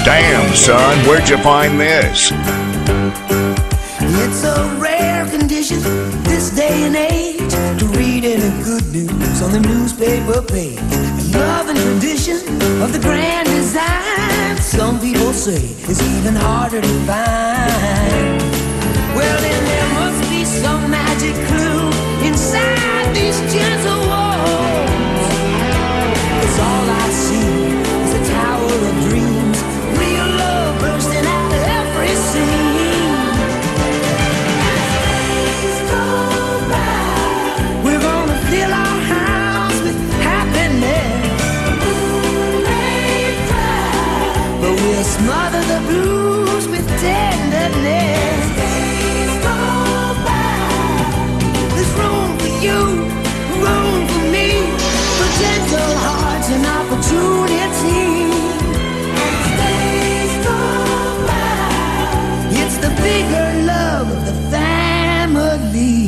Damn, son, where'd you find this? It's a rare condition this day and age to read any good news on the newspaper page. Love and tradition of the grand design, some people say, is even harder to find. Well, then there must be some magic clue inside these gentle walls. 'Cause all I see is a tower of dreams, real love bursting out of every scene. Days go by, we're gonna fill our house with happiness. Moonlight cry, but we'll smother the blues with tenderness. Days go by, there's room for you, room for me, for gentle hearts and opportunity. Days go by, it's the bigger love of the family.